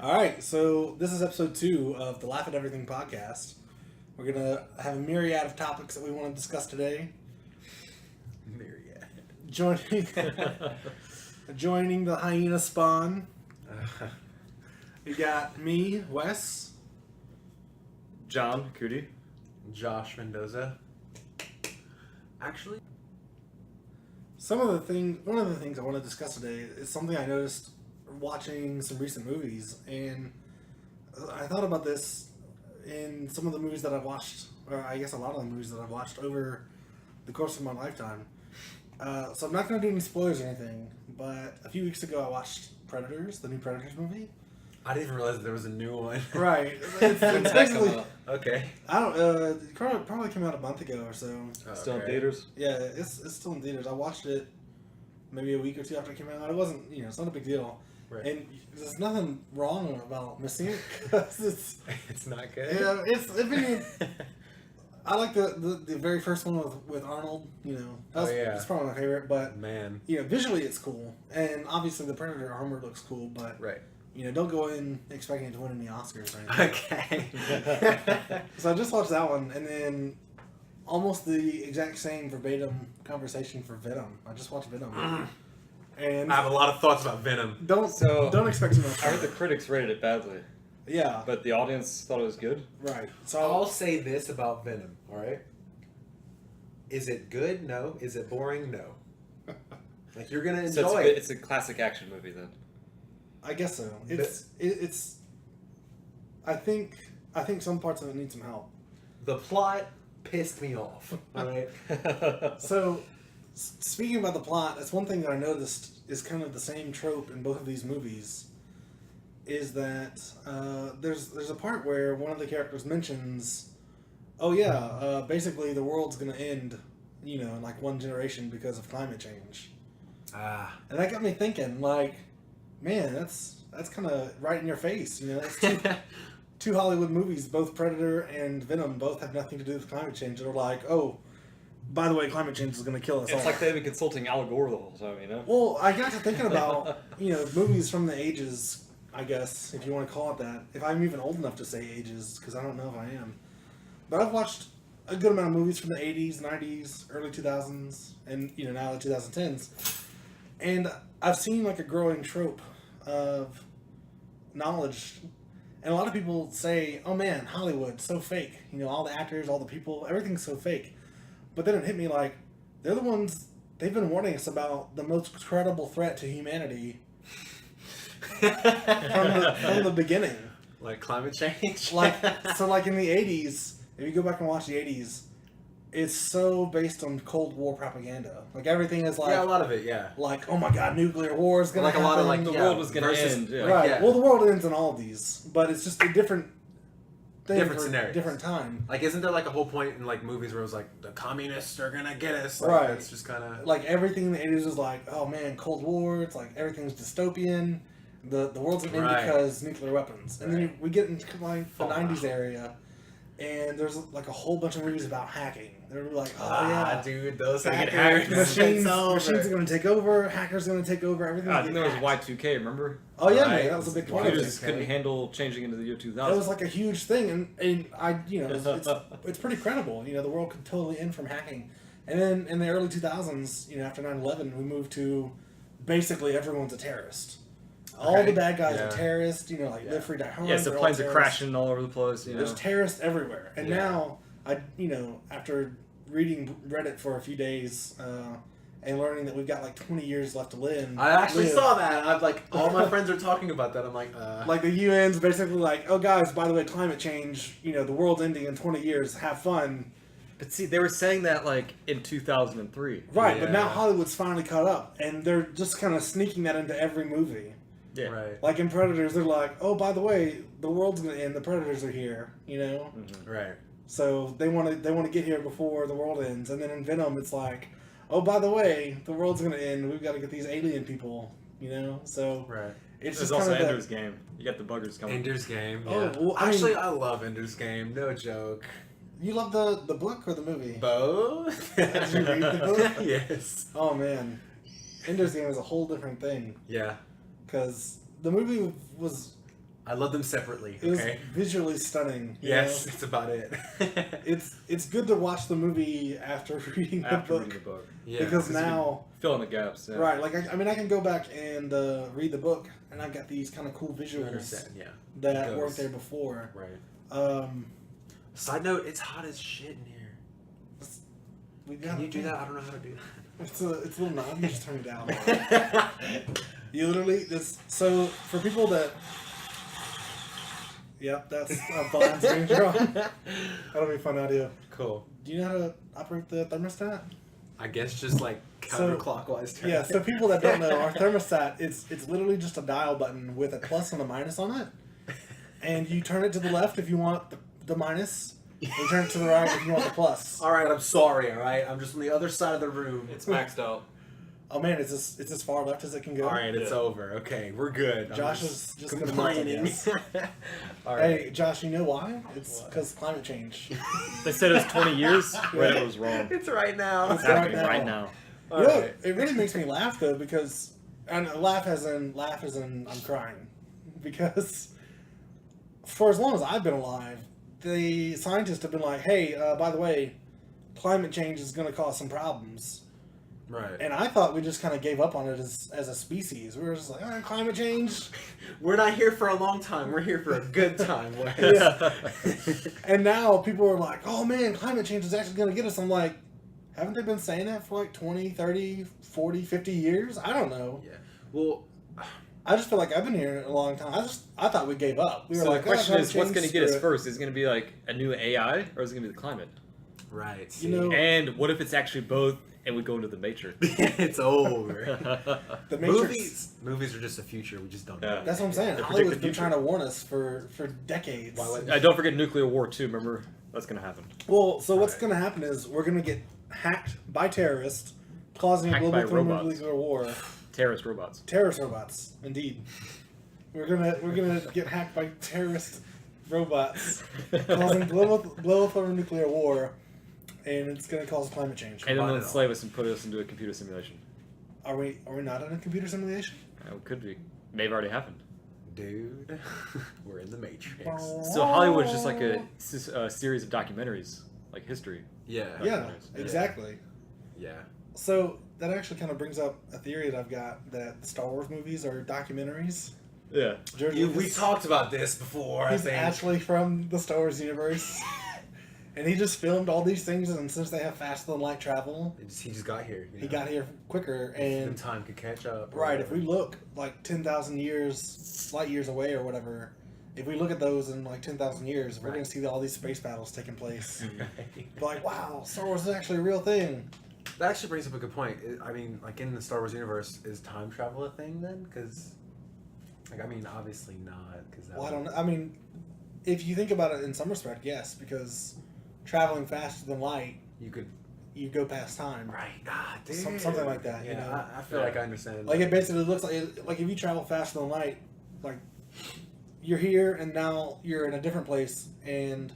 All right, so this is episode 2 of the Laugh at Everything podcast. We're going to have a myriad of topics that we want to discuss today. Myriad. Joining the hyena spawn, you got me, Wes. John Cootie. Josh Mendoza. Actually, One of the things I want to discuss today is something I noticed watching some recent movies, and I thought about this in some of the movies that I've watched, or I guess a lot of the movies that I've watched over the course of my lifetime. So I'm not going to do any spoilers or anything, but a few weeks ago I watched Predators, the new Predators movie. I didn't even realize there was a new one. Right. It's basically, Okay. I don't, it probably came out a month ago or so. Still in Okay. theaters. Yeah, it's still in theaters. I watched it maybe a week or two after it came out. It wasn't, it's not a big deal. Right. And there's nothing wrong about missing it, 'cause It's not good. I like the very first one with Arnold. It's probably my favorite. But Man. visually it's cool, and obviously the Predator armor looks cool. But Right. don't go in expecting it to win any Oscars or anything. Okay. So I just watched that one, and then almost the exact same verbatim conversation for Venom. I just watched Venom, and I have a lot of thoughts about Venom. don't expect too much. I heard the critics rated it badly, Yeah, but the audience thought it was good. right. So I'll say this about Venom, alright? Is it good? No. Is it boring? No. Like, you're gonna So enjoy it. it's a classic action movie then. I guess so. It's. I think some parts of it need some help. The plot pissed me off, alright? So, speaking about the plot, that's one thing that I noticed is kind of the same trope in both of these movies. Is that there's a part where one of the characters mentions, basically the world's gonna end, in like one generation because of climate change, and that got me thinking, like, man, that's kind of right in your face, That's two Hollywood movies, both Predator and Venom, both have nothing to do with climate change. They're like, oh, by the way, climate change is going to kill us all. It's like they've been consulting Al Gore the whole time, Well, I got to thinking about, movies from the ages, I guess, if you want to call it that. If I'm even old enough to say ages, because I don't know if I am. But I've watched a good amount of movies from the 80s, 90s, early 2000s, and, now the 2010s. And I've seen, like, a growing trope of knowledge. And a lot of people say, oh man, Hollywood, so fake. All the actors, all the people, everything's so fake. But then it hit me like, they're the ones, they've been warning us about the most credible threat to humanity from the beginning. Like climate change? Like in the 80s, if you go back and watch the 80s, it's so based on Cold War propaganda. Like, everything is like... Yeah, a lot of it, yeah. Like, oh my god, nuclear war is going to Like, a happen. lot of, like, The yeah, world was going to versus- end. Yeah. Right. yeah. Well, the world ends in all of these, but it's just a different thing Different for scenarios. different time. Like, isn't there like a whole point in like movies where it was like the communists are gonna get us? Like, Right. It's just kind of Like, everything in the 80s was like, oh man, Cold War. It's like everything's dystopian. The world's gonna end Right. because nuclear weapons. And then we get into like the Oh, 90s wow. area, and there's like a whole bunch of movies about hacking. They're like, oh yeah, yeah, dude, those Gonna get hackers. hacked. machines It's are over. gonna take over. Hackers are gonna take over. Everything's I gonna think get there was hacked. Y2K, remember? Oh yeah, Right. man, that was a big part of Computers it. couldn't handle changing into the year 2000. It was like a huge thing, and I, it's pretty credible. The world could totally end from hacking. And then in the early 2000s, after 9/11, we moved to basically everyone's a terrorist. All Okay. the bad guys Yeah. are terrorists. Yeah. Live free, die hard. yeah, so they're all planes are terrorists. crashing all over the place, There's terrorists everywhere. And Yeah. now, after reading Reddit for a few days and learning that we've got like 20 years left to live. I actually saw that. I'm like, all my friends are talking about that. I'm like, Like, the UN's basically like, oh guys, by the way, climate change, the world's ending in 20 years, have fun. But see, they were saying that like in 2003. Right, but now Yeah. Hollywood's finally caught up, and they're just kind of sneaking that into every movie. Yeah. right, Like in Predators, they're like, oh, by the way, the world's gonna end, the Predators are here, Mm-hmm. right. So they want to get here before the world ends. And then in Venom, it's like, oh, by the way, the world's gonna end, we've got to get these alien people, So Right. it's There's just also kind of Ender's Game. You got the buggers coming. Ender's Game. Oh, Yeah. well, I Actually, mean- I love Ender's Game. No joke. You love the book or the movie? Both. Did you read the book? Yes. Oh man, Ender's Game is a whole different thing Yeah. because the movie was I love them separately. It was Okay. visually stunning. you Yes, know? that's about it. It's good to watch the movie after reading the After book reading the book. Yeah, because you can now, fill in the gaps. Yeah. right? Like I mean, I can go back and read the book, and I've got these kind of cool you visuals understand, yeah. that Goes. weren't there before. Right. Side note, it's hot as shit in here. We Can you do that? I don't know how to do It's a little knob. You just turn it down. that. You literally so for people that. Yep, that's a blind screen draw. That'll be fun audio. Cool. Do you know how to operate the thermostat? I guess just like So- counterclockwise turn. Yeah, so people that don't know, our thermostat, it's literally just a dial button with a plus and a minus on it. And you turn it to the left if you want the minus, and you turn it to the right if you want the plus. Alright, I'm sorry, alright? I'm just on the other side of the room. It's maxed out. Oh man, it's as far left as it can go. Alright, it's Yeah. over. Okay, we're good. I'm Josh is just gonna complaining. melt, Alright. Hey, Josh, you know why? It's because climate change. They said it was 20 years. Reddit was wrong. It's right now. It's It's happening right right now. now. You know, Alright. it really makes me laugh though because, and laugh as in I'm crying, because for as long as I've been alive, the scientists have been like, hey, by the way, climate change is going to cause some problems. Right. And I thought we just kind of gave up on it as a species. We were just like, climate change. We're not here for a long time. We're here for a good time. Yeah. And now people are like, oh man, climate change is actually going to get us. I'm like, haven't they been saying that for like 20, 30, 40, 50 years? I don't know. Yeah. Well, I just feel like I've been here a long time. I thought we gave up. We were So like, the question climate is, what's change, going to get us screw it. first? Is it going to be like a new AI, or is it going to be the climate? right. You know- And what if it's actually both, and we go into the Matrix? it's over. The Matrix. Movies are just the future. We just don't know. Yeah. That's what I'm saying. They predict Hollywood's the been future. trying to warn us for decades. Why would- Don't forget nuclear war too. Remember, that's going to happen. Well, so what's Right. going to happen is we're going to get hacked by terrorists, causing a Hacked global by robots. thermonuclear war. Terrorist robots. Terrorist robots, indeed. We're gonna get hacked by terrorist robots, causing global thermonuclear war, and it's gonna cause climate change. And then Combine they'll it all. enslave us and put us into a computer simulation. Are we not in a computer simulation? It could be. Maybe already happened. Dude, we're in the Matrix. So Hollywood's just like a series of documentaries, like history. Yeah. Yeah, exactly. Yeah. So that actually kind of brings up a theory that I've got that the Star Wars movies are documentaries. Yeah. George We Lucas, talked about this before. I he's think. actually from the Star Wars universe, and he just filmed all these things. And since they have faster than light travel, He just got here. You he know? got here quicker. And And time could catch up. or right, if we whatever. look like 10,000 years, light years away or whatever, if we look at those in like 10,000 years, we're Right. going to see all these space battles taking place. Right. Be like, wow, Star Wars is actually a real thing. That actually brings up a good point. I mean, like in the Star Wars universe, is time travel a thing then? Because, like, I mean, obviously not. Because Well, I don't know. I mean, if you think about it in some respect, yes, because traveling faster than light, You could. you go past time. Right. Ah, dude. Something like that, you Yeah, know? I feel Yeah. like I understand. Like it basically looks like if you travel faster than light, like you're here and now you're in a different place and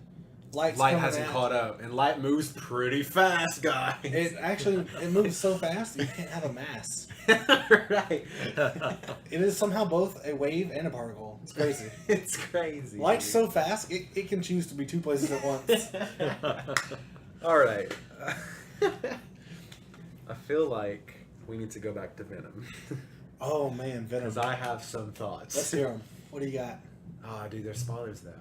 light's Light coming hasn't at caught up, and light moves pretty fast, guys. It moves so fast that you can't have a mass. right. It is somehow both a wave and a particle. It's crazy. It's crazy. Light's dude. so fast it can choose to be two places at once. All right. I feel like we need to go back to Venom Oh man, Venom. because I have some thoughts. Let's hear them. What do you got? Oh, dude, there's spoilers though.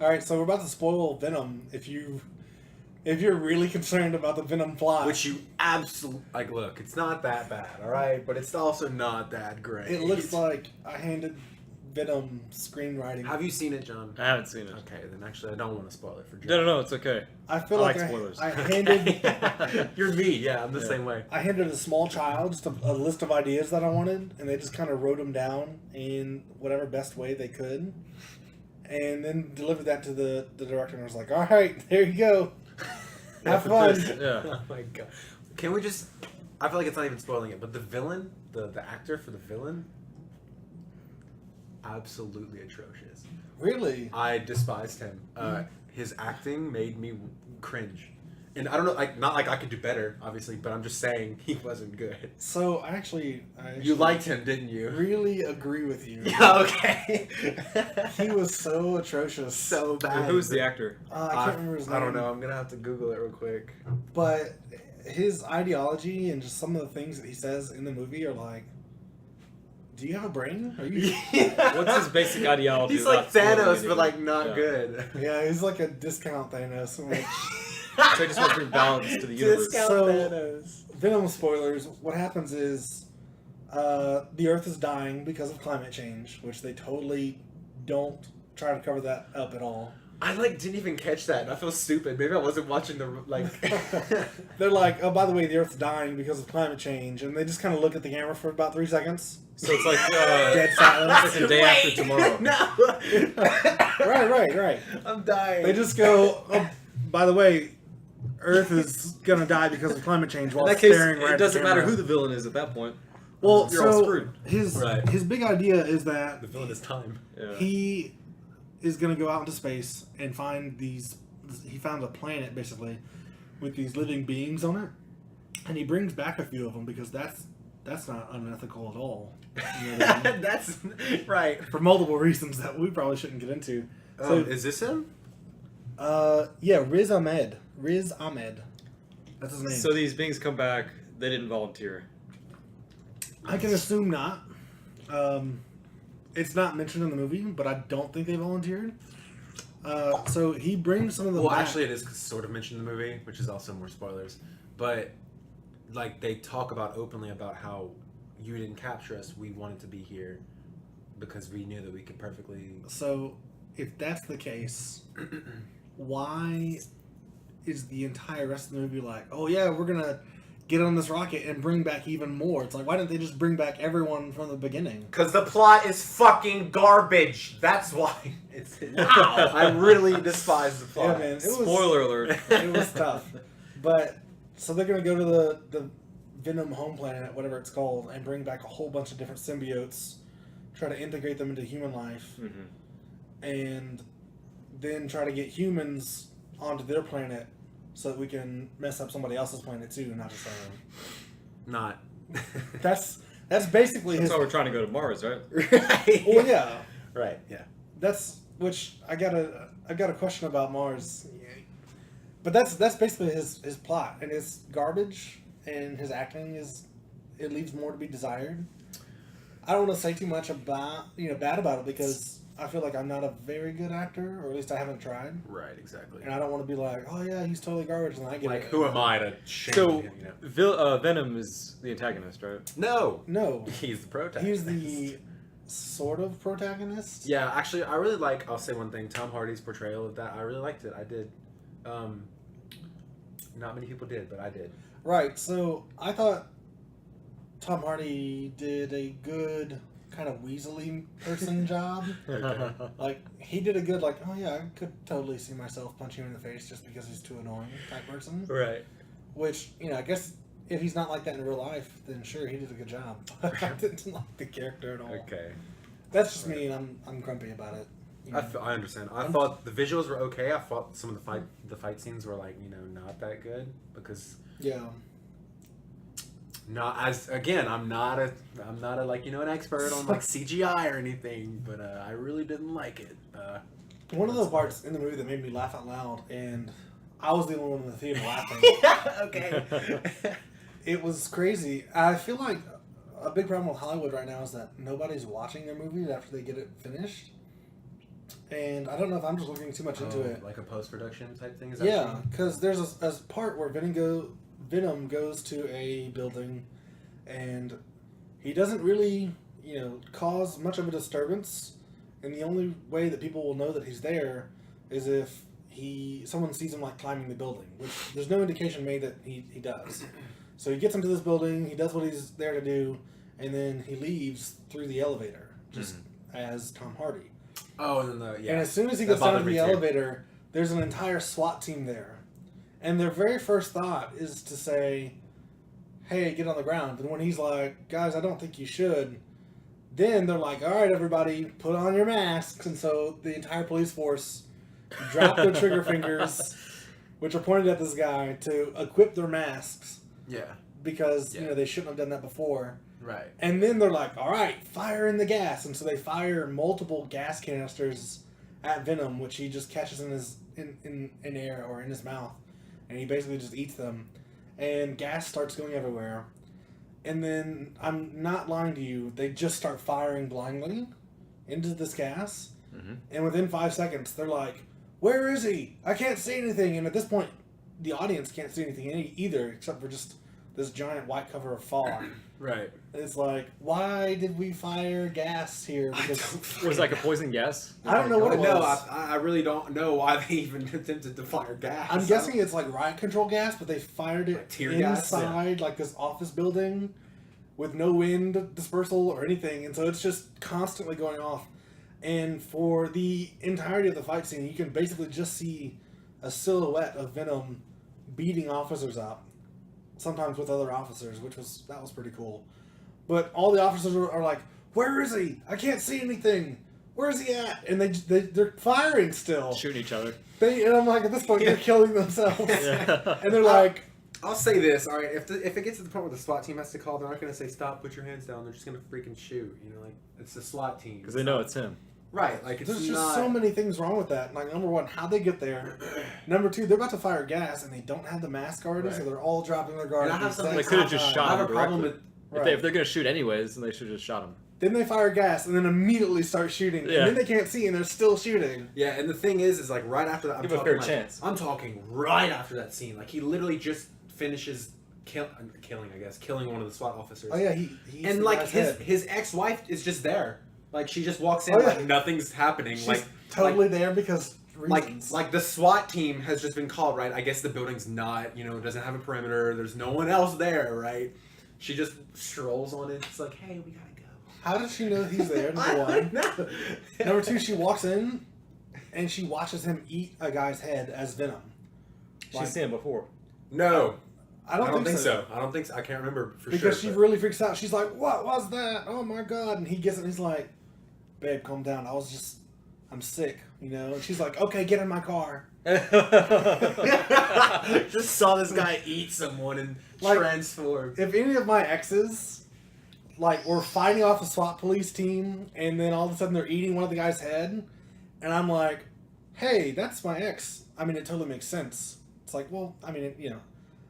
All right, so we're about to spoil Venom. If you're really concerned about the Venom plot, Which you absolutely like. Look, it's not that bad, all right, but it's also not that great. it looks like I handed Venom screenwriting. Have you seen it, John? I haven't seen it. Okay, then actually, I don't want to spoil it for John. No, it's okay. I feel I like like spoilers. I handed You're me. Yeah, I'm the Yeah. same way. I handed a small child just a list of ideas that I wanted, and they just kind of wrote them down in whatever best way they could, and then delivered that to the director, and was like, "All right, there you go, have fun." Yeah. Oh my god. Can we just? I feel like it's not even spoiling it, but the villain, the actor for the villain, absolutely atrocious. Really? I despised him. His acting made me cringe, And I don't know, like, not like I could do better, obviously, but I'm just saying he wasn't good. So I actually You liked him, didn't you? really agree with you. Yeah, okay. He was so atrocious. so bad. Who's the actor? I can't remember his name. I don't know. I'm gonna have to Google it real quick. But his ideology and just some of the things that he says in the movie are like, do you have a brain? Are you? What's his basic ideology? He's like without spoiling Thanos, anything? but like not Yeah. good. Yeah, he's like a discount Thanos. I'm like, So he just wants to bring balance to the universe. Discount So- Thanos. Venom spoilers. What happens is the Earth is dying because of climate change, which they totally don't try to cover that up at all. I like didn't even catch that. And I feel stupid. Maybe I wasn't watching the like. They're like, oh, by the way, the Earth's dying because of climate change, and they just kind of look at the camera for about 3 seconds. So it's like Dead it's silence. like a day after tomorrow. No. Right. I'm dying. They just go, oh, by the way, Earth is gonna die because of climate change while In that case, staring right it at the doesn't matter camera. who the villain is at that point. Well, You're all so screwed. his Right. his big idea is that The villain is time. Yeah. he is going to go out into space and find these. He found a planet basically with these living beings on it, and he brings back a few of them because that's not unethical at all. You know what I mean? That's right. For multiple reasons that we probably shouldn't get into. So, Is this him? yeah, Riz Ahmed. That's his name. So these beings come back. They didn't volunteer. I can assume not. It's not mentioned in the movie, but I don't think they volunteered. So he brings some of them Well, back. actually, it is sort of mentioned in the movie, which is also more spoilers. But like they talk about openly about how you didn't capture us. We wanted to be here because we knew that we could perfectly. So if that's the case, why is the entire rest of the movie like, oh yeah, we're gonna get on this rocket and bring back even more? It's like, why didn't they just bring back everyone from the beginning? Because the plot is fucking garbage. That's why. It's wow. I really despise the plot. Yeah, man, Spoiler alert. It was tough. But so they're gonna go to the Venom home planet, whatever it's called, and bring back a whole bunch of different symbiotes, try to integrate them into human life, and then try to get humans onto their planet so that we can mess up somebody else's planet too, not just our own. Not. That's basically That's his. why we're trying to go to Mars, right? Right. Well, yeah, Right. Yeah. that's which I got a question about Mars, but that's basically his plot, and it's garbage, and his acting it leaves more to be desired. I don't want to say too much about bad about it because I feel like I'm not a very good actor, or at least I haven't tried, Right. Exactly. and I don't want to be like, oh yeah, he's totally garbage, and I get Like, it. who am I to shame So him? You know? Venom is the antagonist, right? No. No, He's the protagonist. he's the sort of protagonist. Yeah, actually, I really like. I'll say one thing: Tom Hardy's portrayal of that. I really liked it. I did. Not many people did, but I did. Right, so I thought Tom Hardy did a good kind of weaselly person job. Like, he did a good, like, oh yeah, I could totally see myself punching him in the face just because he's too annoying type person. Right. Which, I guess if he's not like that in real life, then sure, he did a good job. But I didn't like the character at all. Okay. That's just me, and I'm grumpy about it. I understand. I thought the visuals were okay. I thought some of the fight scenes were like not that good because Yeah. not as again I'm not a like an expert on like CGI or anything, but I really didn't like it. One of the parts in the movie that made me laugh out loud, and I was the only one in the theater laughing. Okay. It was crazy. I feel like a big problem with Hollywood right now is that nobody's watching their movies after they get it finished. And I don't know if I'm just looking too much into it. Like a post-production type thing. Is that Yeah, because there's a part where Venom goes to a building, and he doesn't really, cause much of a disturbance. And the only way that people will know that he's there is if someone sees him like climbing the building, which there's no indication made that he does. So he gets into this building, he does what he's there to do, and then he leaves through the elevator, just as Tom Hardy. Oh, and then And as soon as he That gets down to bothered the me too. elevator, there's an entire SWAT team there. And their very first thought is to say, hey, get on the ground. And when he's like, guys, I don't think you should, then they're like, all right, everybody, put on your masks. And so the entire police force drop their trigger fingers which are pointed at this guy to equip their masks Yeah. because Yeah. they shouldn't have done that before. Right. And then they're like, all right, fire in the gas. And so they fire multiple gas canisters at Venom, which he just catches in his in air or in his mouth. And he basically just eats them. And gas starts going everywhere. And then, I'm not lying to you, they just start firing blindly into this gas. Mm-hmm. And within 5 seconds, they're like, where is he? I can't see anything. And at this point, the audience can't see anything either, except for just this giant white cover of fog. Right. It's like, why did we fire gas here? Because Was it like a poison gas? I don't know what it No, was. I really don't know why they even attempted to fire gas. I'm guessing it's like riot control gas, but they fired it Like tear gas? inside like this office building with no wind dispersal or anything, and so it's just constantly going off. And for the entirety of the fight scene, you can basically just see a silhouette of Venom beating officers up, sometimes with other officers, that was pretty cool. But all the officers are like, "Where is he? I can't see anything. Where is he at?" And they're firing still. Shooting each other. And I'm like, at this point, they're killing themselves. Yeah. And they're like, I'll say this, all right. If it gets to the point where the SWAT team has to call, they're not going to say stop, put your hands down. They're just going to freaking shoot. Like it's the SWAT team Because they know it's him. right. Like it's there's just not so many things wrong with that. Like, number one, how'd they get there? Number two, they're about to fire gas and they don't have the mask already, so Right. they're all dropping their guard. And I have at the something- same They could have just time. shot I have him a problem directly. with. Right. If they're gonna shoot anyways, then they should have just shot him. Then they fire gas and then immediately start shooting. Yeah. And then they can't see and they're still shooting. Yeah, and the thing is like right after that, Give him a fair chance. I'm talking right after that scene. Like he literally just finishes killing one of the SWAT officers. Oh yeah, he And like his ex-wife is just there. Like she just walks in Oh, yeah. like nothing's happening. She's like totally there because reasons. like the SWAT team has just been called, right? I guess the building's not, doesn't have a perimeter. There's no one else there, right? She just strolls on in. It's like, hey, we gotta go. How does she know he's there? I Number don't one. know. Number two, she walks in and she watches him eat a guy's head as Venom. She's seen him before. No, I don't think so. I don't think so. I can't remember for sure. Because she but- really freaks out. She's like, "What was that? Oh my god!" And he gets it. And he's like, "Babe, calm down. I'm sick, And she's like, "Okay, get in my car." just saw this guy eat someone and Like- transform. If any of my exes, were fighting off a SWAT police team, and then all of a sudden they're eating one of the guy's head, and I'm like, "Hey, that's my ex." I mean, it totally makes sense. It's like, well, I mean,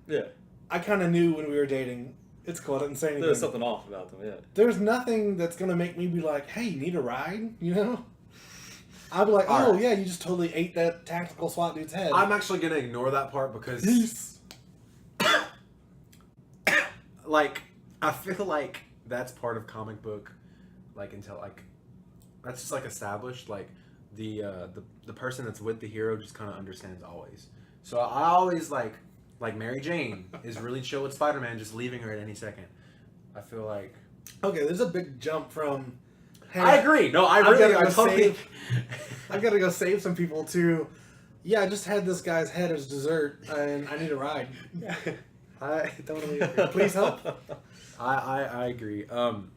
Yeah. I kind of knew when we were dating. It's cool. I didn't say anything. There's something off about them, yeah. There's nothing that's gonna make me be like, "Hey, you need a ride?" I'll be like, "Oh Alright. yeah, you just totally ate that tactical SWAT dude's head." I'm actually gonna ignore that part because, Peace. like, I feel like that's part of comic book, until that's just established. The person that's with the hero just kind of understands always. So I always like Mary Jane is really chill with Spider-Man, just leaving her at any second. I feel like Okay, there's a big jump from. Hey, I agree. No, I I've really, gotta I go totally. save- I've got to go save some people to. Yeah, I just had this guy's head as dessert, and I need a ride. I totally agree. Please help. I agree. And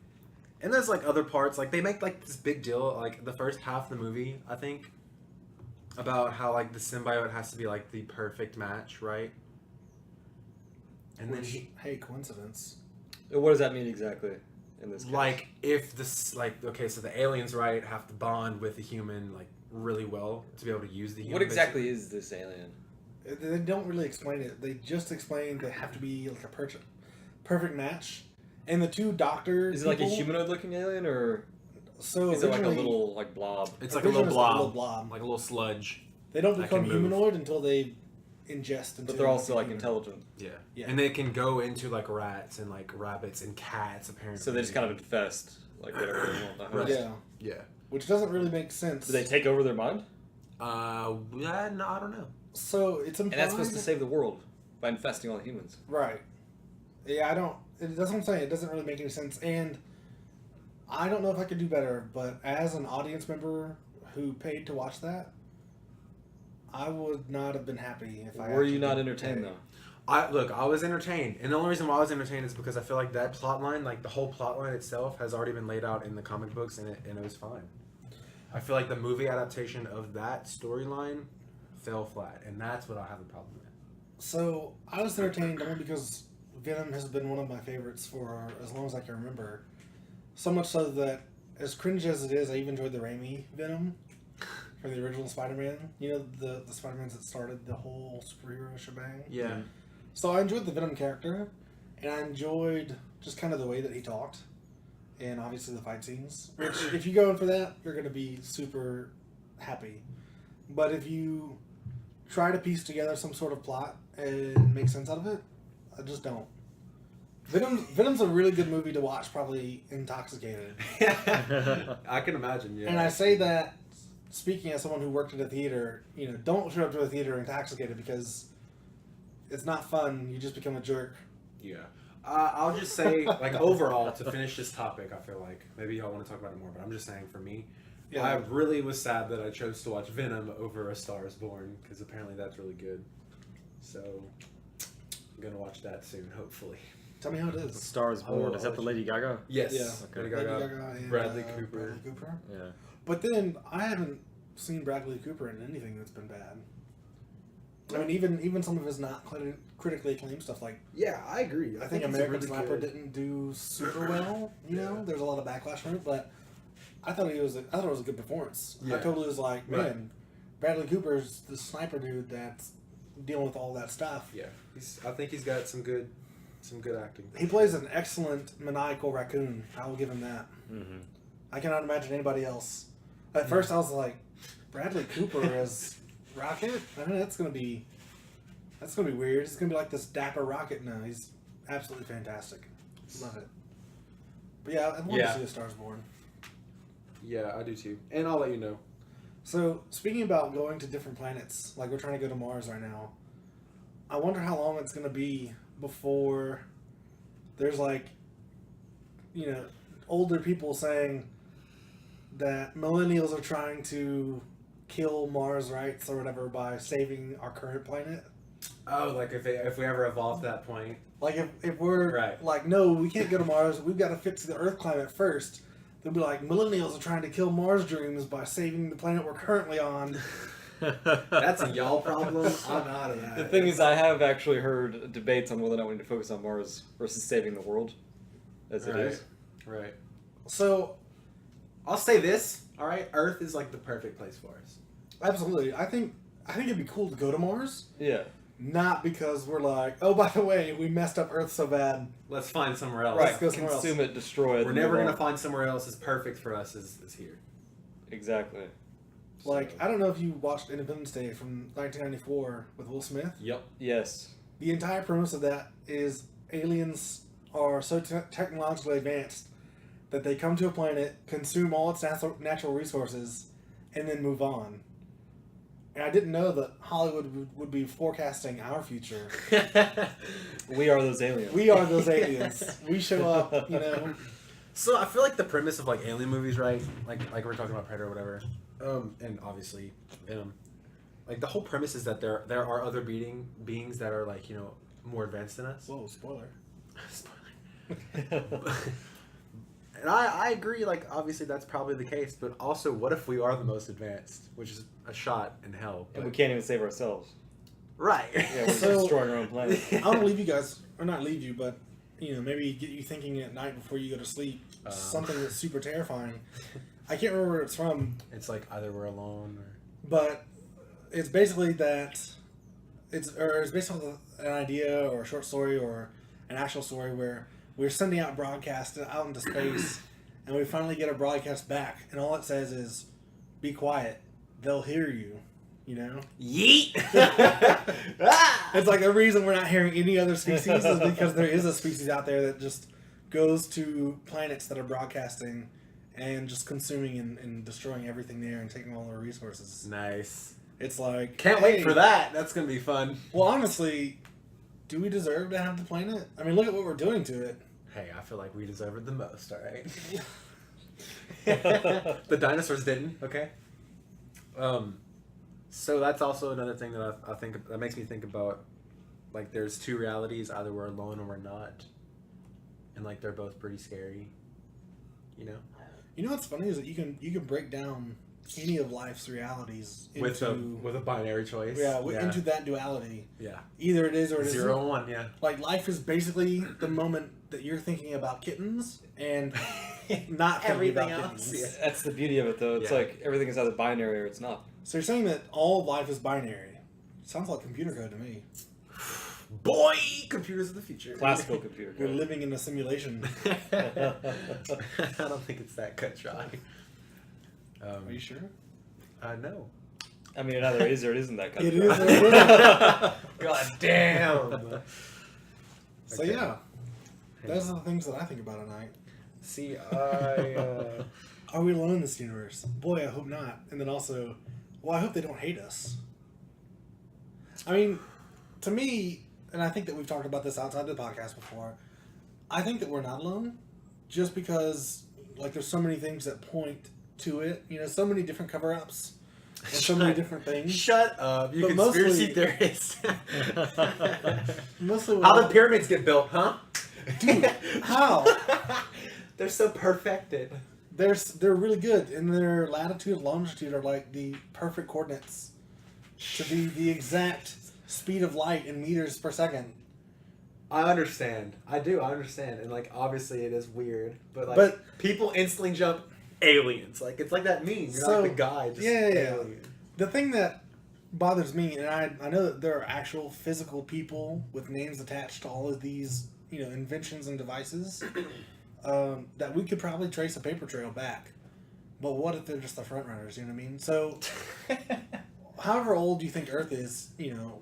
there's other parts, they make this big deal, the first half of the movie, I think, about how the symbiote has to be the perfect match, right? And then Hey, coincidence. What does that mean exactly in this case? if this okay, so the aliens, right, have to bond with the human really well to be able to use the human. What exactly is this alien? They don't really explain it. They just explain they have to be a perfect match. And the two doctor Is it like a people- humanoid looking alien, or So is it like a originally- little blob? It's a originally little it's blob, like a little sludge. They don't that become can move. humanoid until they ingest into. But they're also human. intelligent. Yeah. Yeah. And they can go into rats and rabbits and cats apparently. So they just kind of infest whatever they want. The host. Yeah, Yeah. which doesn't really make sense. Do they take over their mind? Yeah, no, I don't know. So it's implied. And that's supposed to save the world by infesting all the humans. Right. Yeah, I don't. That's what I'm saying. It doesn't really make any sense, and I don't know if I could do better. But as an audience member who paid to watch that, I would not have been happy if I. Were you actually not did entertained pay. though? I was entertained, and the only reason why I was entertained is because I feel like that plot line, the whole plot line itself, has already been laid out in the comic books, and it was fine. I feel like the movie adaptation of that storyline fell flat, and that's what I have a problem with. So I was entertained only because Venom has been one of my favorites for as long as I can remember. So much so that, as cringe as it is, I even enjoyed the Raimi Venom from the original Spider-Man. You know, the Spider-Mans that started the whole superhero shebang. Yeah. So I enjoyed the Venom character, and I enjoyed just kind of the way that he talked, and obviously the fight scenes. Which, if you go in for that, you're going to be super happy. But if you try to piece together some sort of plot and make sense out of it, I just don't. Venom's a really good movie to watch, probably intoxicated. I can imagine, yeah. And I say that speaking as someone who worked at a theater, don't show up to a theater intoxicated because it's not fun. You just become a jerk. Yeah. I'll just say, like, overall, to finish this topic, I feel like maybe y'all want to talk about it more, but I'm just saying, for me, Yeah. I really was sad that I chose to watch Venom over A Star is Born, because apparently that's really good. So, I'm going to watch that soon, hopefully. Tell me how it The is. Star is Born. Is that the Lady Gaga? Yes. Yeah. Okay. Lady Lady Gaga. Gaga and Bradley Cooper. Bradley Cooper. Yeah. But then I haven't seen Bradley Cooper in anything that's been bad. I mean, even some of his not critically acclaimed stuff, like Yeah, I agree. I think he's American really Sniper good. didn't do super well. Yeah. There's a lot of backlash from it, but I thought it was a good performance. Yeah. I totally was like, man, Right. Bradley Cooper's the sniper dude that's dealing with all that stuff. Yeah, I think he's got some good acting. He plays an excellent maniacal raccoon. I will give him that. Mm-hmm. I cannot imagine anybody else. At first, I was like, Bradley Cooper as Rocket. I mean, that's gonna be weird. It's gonna be like this dapper Rocket. No, he's absolutely fantastic. Love it. But yeah, I want Yeah. to see A Star is Born. Yeah, I do too. And I'll let you know. So speaking about going to different planets, like we're trying to go to Mars right now. I wonder how long it's gonna be before there's older people saying that millennials are trying to kill Mars rights or whatever by saving our current planet. Oh, like if we ever evolve to that point. Like if we're Right. like, no, we can't go to Mars, we've got to fix the Earth climate first. They'll be like, millennials are trying to kill Mars dreams by saving the planet we're currently on. That's a y'all problem. I'm out of that. The thing is, I have actually heard debates on whether or not we need to focus on Mars versus saving the world, as it is. Right. So I'll say this. All right, Earth is like the perfect place for us. absolutely, I think it'd be cool to go to Mars. Yeah. Not because we're like, oh, by the way, we messed up Earth so bad. Let's find somewhere else. Right. go somewhere Consume it, destroy it. We're and never move gonna on. find somewhere else as perfect for us as here. Exactly. Like, So- I don't know if you watched Independence Day from 1994 with Will Smith. Yep. Yes. The entire premise of that is aliens are so technologically advanced that they come to a planet, consume all its natural resources, and then move on. And I didn't know that Hollywood would be forecasting our future. We are those aliens. We are those aliens. We show up, So I feel like the premise of like alien movies, right? Like we're talking about Predator or whatever, and obviously Venom. Like the whole premise is that there are other beings that are like more advanced than us. Whoa, spoiler. Spoiler. And I agree. Like obviously that's probably the case, but also what if we are the most advanced, which is a shot in hell. And but- we can't even save ourselves. Right. Yeah, we're So- destroying our own planet. I want to leave you guys, or not leave you, but maybe get you thinking at night before you go to sleep. Something that's super terrifying. I can't remember where it's from, It's like either we're alone or. but it's basically that it's based on an idea or a short story or an actual story where we're sending out broadcasts out into space, and we finally get a broadcast back, and all it says is, "Be quiet. They'll hear you." Yeet. It's like the reason we're not hearing any other species is because there is a species out there that just goes to planets that are broadcasting and just consuming and destroying everything there and taking all their resources. Nice. It's like, Can't hey, wait for that. That's gonna be fun. Well, honestly, do we deserve to have the planet? I mean, look at what we're doing to it. Hey, I feel like we deserve it the most. All right. The dinosaurs didn't. Okay. So that's also another thing that I think that makes me think about, like, there's two realities: either we're alone or we're not, and like they're both pretty scary. You know what's funny is that you can break down any of life's realities into with a binary choice. into that duality. Yeah. Either it is or it isn't. 0 and 1. Yeah. Like life is basically the moment that you're thinking about kittens and not thinking Everything about else, kittens. yeah. That's the beauty of it, though. It's Yeah. like everything is either binary or it's not. So you're saying that all of life is binary? Sounds like computer code to me. Boy, computers of the future. Classical computer We're code. living in a simulation. I don't think it's that cut dry. Are you sure? No. I mean, it either is or it isn't that kind It of is or it isn't. God damn. So Okay. yeah, those are the things that I think about at night. See, I. Are we alone in this universe? Boy, I hope not. And then also, well, I hope they don't hate us. I mean, to me, and I think that we've talked about this outside the podcast before, I think that we're not alone just because, like, there's so many things that point to it. You know, so many different cover-ups and so many different things. Shut up, you But conspiracy mostly- theorist. Mostly How the pyramids get built, huh? Dude, how? They're so perfected. They're really good, and their latitude and longitude are like the perfect coordinates to be the exact speed of light in meters per second. I understand. I do. I understand. And like, obviously, it is weird, but like, But- people instantly jump aliens. Like, it's like that meme. You're So- not the guy. Just yeah. alien. The thing that bothers me, and I know that there are actual physical people with names attached to all of these, you know, inventions and devices, that we could probably trace a paper trail back. But what if they're just the front runners? You know what I mean? So, however old you think Earth is, you know,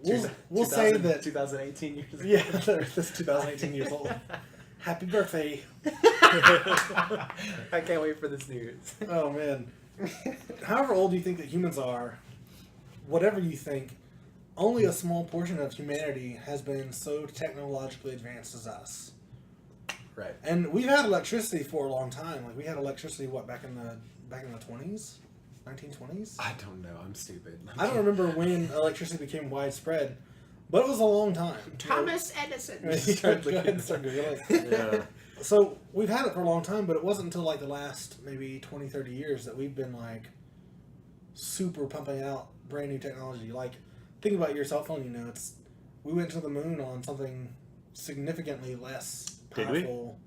we'll say that 2018 years. yeah, Earth is 2018 years old. Happy birthday! I can't wait for this news. Oh man. However old you think that humans are, whatever you think, only a small portion of humanity has been so technologically advanced as us. Right. And we've had electricity for a long time. Like we had electricity back in the 20s? 1920s? I don't know. I'm stupid. I don't remember when electricity became widespread, but it was a long time. Thomas Edison. Go ahead and start Googling. Yeah. So we've had it for a long time, but it wasn't until like the last maybe 20, 30 years that we've been like super pumping out brand new technology. Like think about your cell phone, you know, we went to the moon on something significantly less Did we? powerful.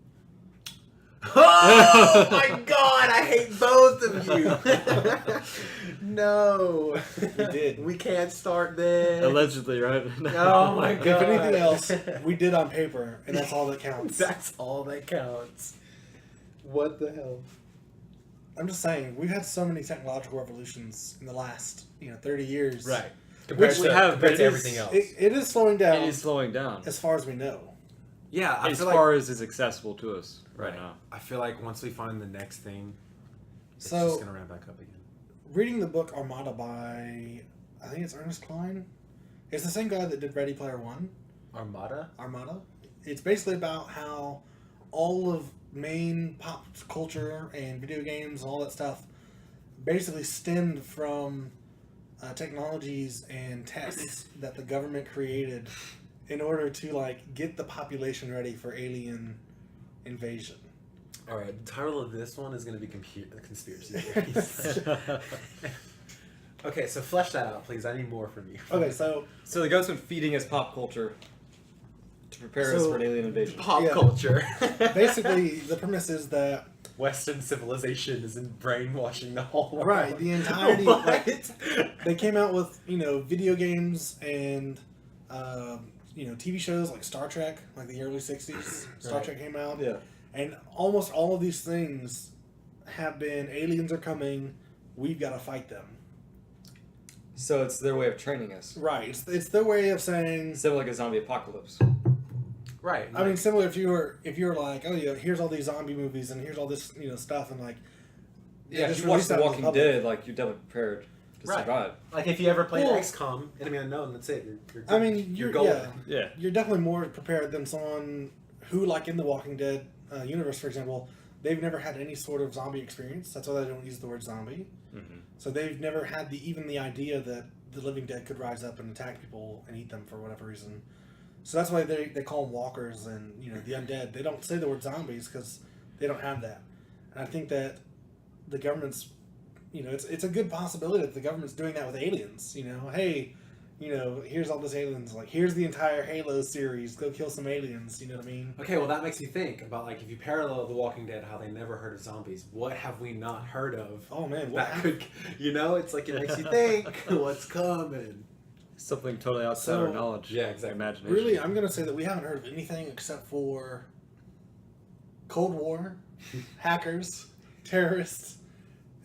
Oh my god, I hate both of you. No. We did. We can't start this. Allegedly, right? Oh my If god. anything else, we did on paper, and that's all that counts. That's all that counts. What the hell? I'm just saying, we've had so many technological revolutions in the last, 30 years. Right. Which we have, compared but to it is- everything else. It is slowing down It is slowing down. as far as we know. Yeah, I As feel far like as is accessible to us right now. I feel like once we find the next thing, it's So- just gonna ramp back up again. Reading the book Armada by, I think it's Ernest Cline. It's the same guy that did Ready Player One. Armada? Armada. It's basically about how all of main pop culture and video games and all that stuff basically stemmed from technologies and tests that the government created in order to like get the population ready for alien invasion. All right, the title of this one is going to be conspiracy theories. Okay, so flesh that out, please. I need more from you. Okay, so So the government's been feeding us pop culture to prepare us So- for an alien invasion. Pop Yeah. culture. basically the premise is that Western civilization is in brainwashing the whole world. Right, the entirety- What? they came out with video games and TV shows like Star Trek, like the early 60s. Star Right. Trek came out. Yeah. And almost all of these things have been aliens are coming, we've got to fight them. So it's their way of training us. Right. It's their way of saying. Instead of like a zombie apocalypse. Right. I mean, similar if you were like, oh yeah, here's all these zombie movies and here's all this stuff and like. Yeah, just if you watch release The that to Walking public. Dead, like you're definitely prepared to Right. survive. like if you ever played Well- XCOM, Enemy Unknown, that's it. You're I mean, you're you're golden. yeah, Yeah. you're definitely more prepared than someone who, like in the Walking Dead universe, for example, they've never had any sort of zombie experience. That's why they don't use the word zombie. Mm-hmm. So they've never had even the idea that the living dead could rise up and attack people and eat them for whatever reason. So that's why they call them walkers and the undead. They don't say the word zombies because they don't have that. And I think that the government's you know, it's a good possibility that the government's doing that with aliens. You know, hey, you know, here's all this aliens. Like, here's the entire Halo series. Go kill some aliens. You know what I mean? Okay, well that makes me think about like if you parallel The Walking Dead, how they never heard of zombies. What have we not heard of? Oh man, what That could, you know, it's like it makes you think what's coming. Something totally outside So- our knowledge. Yeah, exactly. Imagination. Really, I'm gonna say that we haven't heard of anything except for Cold War, hackers, terrorists,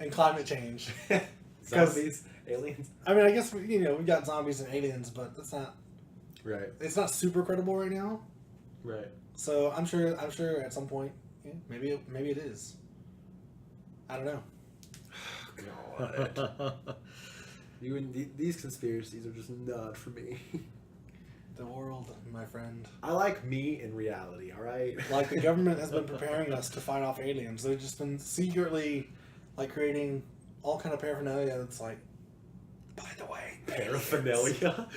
and climate change. Zombies, aliens. I mean, I guess you know we've got zombies and aliens, but that's not. Right. It's not super credible right now. Right. So I'm sure at some point, yeah, maybe it is. I don't know. God. You and these conspiracies are just not for me. The world, my friend. I like me in reality. All right. Like the government has been preparing us to fight off aliens. They've just been secretly, like, creating all kind of paraphernalia. That's like, by the way, Paraphernalia.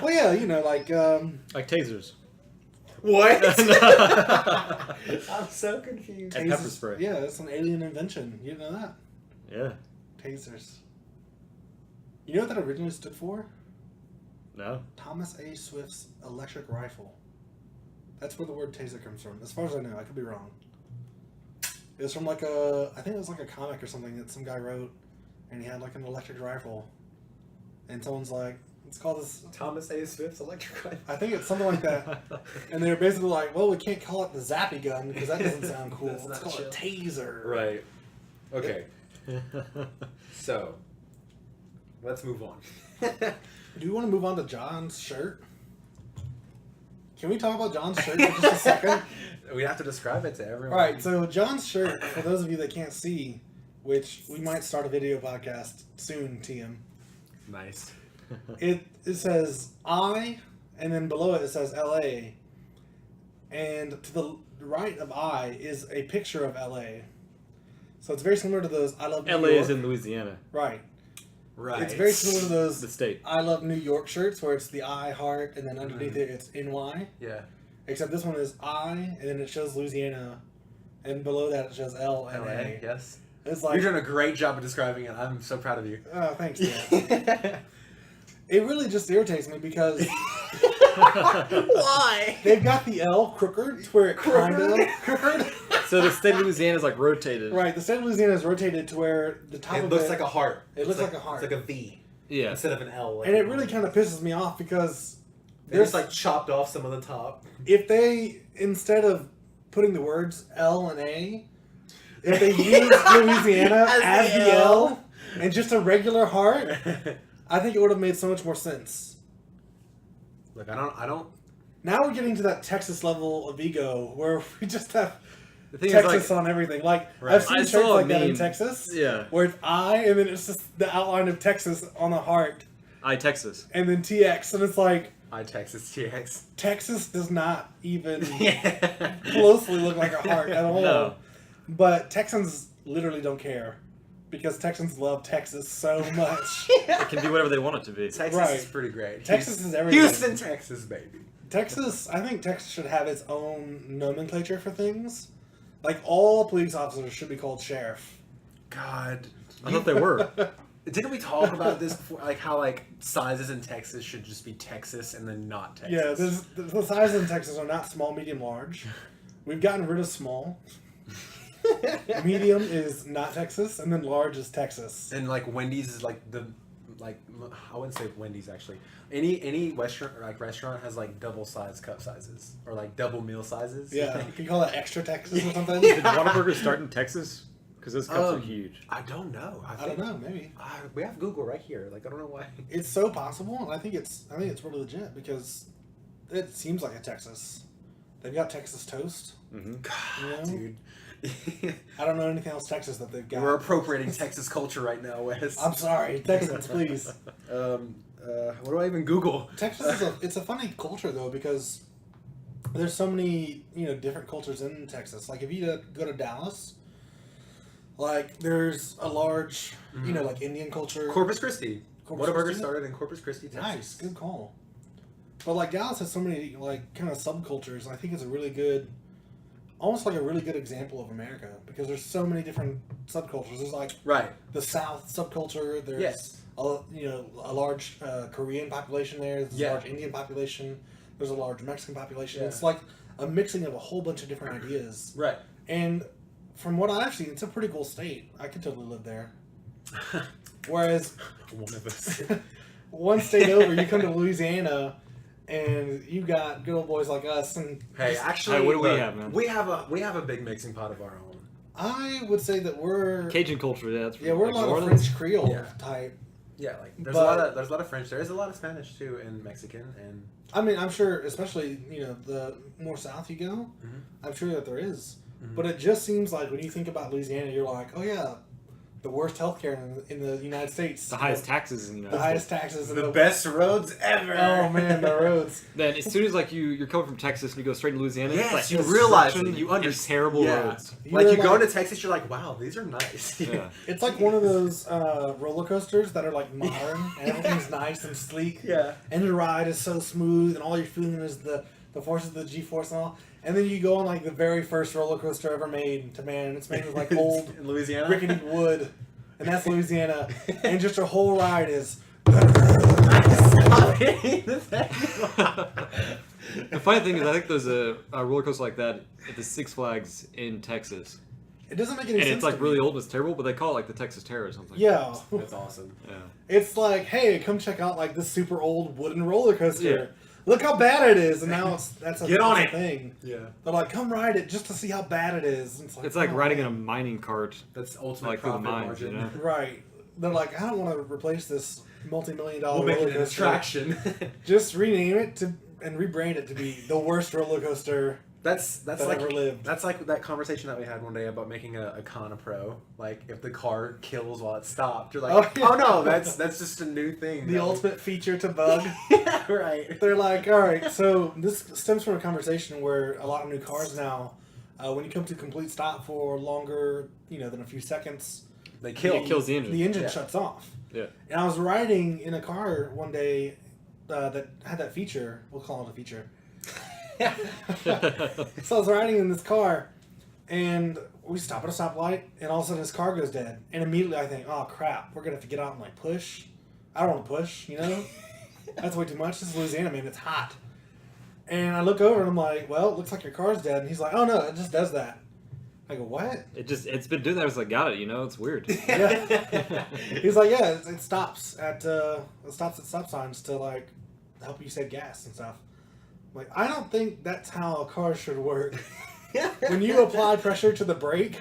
Well, yeah, you know, like Like tasers. What? I'm so confused. And pepper spray. Yeah, it's an alien invention. You didn't know that? Yeah. Tasers. You know what that originally stood for? No. Thomas A. Swift's electric rifle. That's where the word taser comes from. As far as I know, I could be wrong. It was from like I think it was like a comic or something that some guy wrote, and he had like an electric rifle, and someone's like, "Let's call this." Thomas A. Swift's electric rifle. I think it's something like that, and they were basically like, "Well, we can't call it the Zappy gun because that doesn't sound cool. That's Let's not call it taser." Right. Okay. So, let's move on. Do you want to move on to John's shirt? Can we talk about John's shirt for just a second? We have to describe it to everyone. All right, so John's shirt, for those of you that can't see, which we might start a video podcast soon, TM. Nice. It says I, and then below it says LA, and to the right of I is a picture of LA. So it's very similar to those I love New LA York. is in Louisiana, Right. Right. It's very similar to the those state. I love New York shirts where it's the I heart and then underneath it it's NY. Yeah. Except this one is I and then it shows Louisiana, and below that it shows L and LA. A. Yes. It's like, You're doing a great job of describing it. I'm so proud of you. oh, thanks, Dan. It really just irritates me because Why? they've got the L crooked to where it kind of crooked. So the state of Louisiana is like rotated. Right, the state of Louisiana is rotated to where the top It of looks it, like a heart. It looks like a heart. It's like a V Yeah. instead of an L. Like and it really kind of pisses me off because they just like chopped off some of the top. if they, instead of putting the words L and A, if they use Louisiana as the L and just a regular heart, I think it would have made so much more sense. Look, I don't. Now we're getting to that Texas level of ego where we just have The thing Texas is, on everything. Like, Right. I've seen I shirts saw a like that in meme. Texas. Yeah. Where it's I and then it's just the outline of Texas on the heart Texas. and then TX. And it's like, Texas TX. Texas does not even Yeah. closely look like a heart at all. No. But Texans literally don't care because Texans love Texas so much. It can be whatever they want it to be. Texas Right. is pretty great. Texas is everything. Houston, Texas, baby. Texas, I think Texas should have its own nomenclature for things. Like, all police officers should be called sheriff. God. I thought they were. Didn't we talk about this before? Like how like sizes in Texas should just be Texas and then not Texas. Yeah, the sizes in Texas are not small, medium, large. We've gotten rid of small. Medium is not Texas, and then large is Texas. And like Wendy's is like I wouldn't say Wendy's actually. Any restaurant has like double size cup sizes or like double meal sizes. Yeah, you can call that extra Texas or something. Did Whataburger start in Texas? Because those cups are huge. I don't know. I don't know, maybe. We have Google right here. Like I don't know why. It's so possible, and I think it's really legit because it seems like a Texas. They've got Texas toast. Mm-hmm. God, Yeah. dude. I don't know anything else Texas that they've got. We're appropriating Texas culture right now, Wes. I'm sorry, Texans, please. What do I even Google? Texas it's a funny culture though because there's so many different cultures in Texas. Like if you go to Dallas, like there's a large like Indian culture. Corpus Christi. Corpus Whataburger Christi? started in Corpus Christi, Texas. Nice, good call. But like Dallas has so many like kind of subcultures. I think it's a really good almost like a really good example of America because there's so many different subcultures. There's like Right. the South subculture. There's Yes. a large Korean population there. There's a Yeah. large Indian population. There's a large Mexican population. Yeah. It's like a mixing of a whole bunch of different ideas. Right. And from what I've seen, it's a pretty cool state. I could totally live there. Whereas One of us. one state over, you come to Louisiana, and you got good old boys like us. And Hey, actually, Hey, what do we look, have, man? We have a big mixing pot of our own. I would say that we're Cajun culture, yeah. That's we're like a lot New of Orleans. French Creole Yeah. type. Yeah, like there's But- a lot of French. There is a lot of Spanish too, and Mexican, and I mean, I'm sure, especially the more south you go, Mhm. I'm sure that there is. Mhm. But it just seems like when you think about Louisiana, you're like, oh yeah, the worst healthcare in the United States, The highest taxes in the the United highest taxes, in the best roads ever. Oh man, the roads. Then as soon as like you're coming from Texas and you go straight to Louisiana, Yes, it's like you it's realize such it. You and understand. terrible Yeah. roads. Like You're you go like- into Texas, you're like, wow, these are nice. Yeah. It's like one of those roller coasters that are like modern and everything's nice and sleek. Yeah. And the ride is so smooth and all you're feeling is the force of the G-force and all. And then you go on like the very first roller coaster ever made to man. It's made with like old in Louisiana. rickety wood. And that's Louisiana. And just your whole ride is Stop hitting the thing. The funny thing is, I think there's a roller coaster like that at the Six Flags in Texas, it doesn't make any and sense. it's like to really me. old and it's terrible, but they call it like the Texas Terror or something. Yeah. That's awesome. Yeah. It's like, hey, come check out like this super old wooden roller coaster. Yeah. Look how bad it is. And now that's a, Get on that's a it. thing. Yeah. They're like, come ride it just to see how bad it is. And It's like oh, riding in a man. mining cart. That's ultimate Like through the profit mines, margin. you know? Right. They're like, I don't want to replace this multi-million-dollar We'll make roller it an coaster. attraction. Just rename it to and rebrand it to be the worst roller coaster That's that like ever lived. that's like that conversation that we had one day about making a Kana Pro. Like if the car kills while it's stopped, you're like, Oh, yeah. oh no, that's just a new thing. The that- ultimate feature to bug. Yeah, right. They're like, all right, so this stems from a conversation where a lot of new cars now, when you come to complete stop for longer, than a few seconds, They kill. It kills the engine. The engine Yeah. shuts off. Yeah. And I was riding in a car one day that had that feature. We'll call it a feature. So I was riding in this car, and we stop at a stoplight, and all of a sudden this car goes dead. And immediately I think, oh crap, we're gonna have to get out and like push. I don't want to push, That's way too much. This is Louisiana, man. It's hot. And I look over and I'm like, well, it looks like your car's dead. And he's like, oh no, it just does that. I go, what? It's been doing that. It's like, got it, it's weird. Yeah. He's like, yeah, it stops at stop signs to like help you save gas and stuff. Like, I don't think that's how a car should work. When you apply pressure to the brake,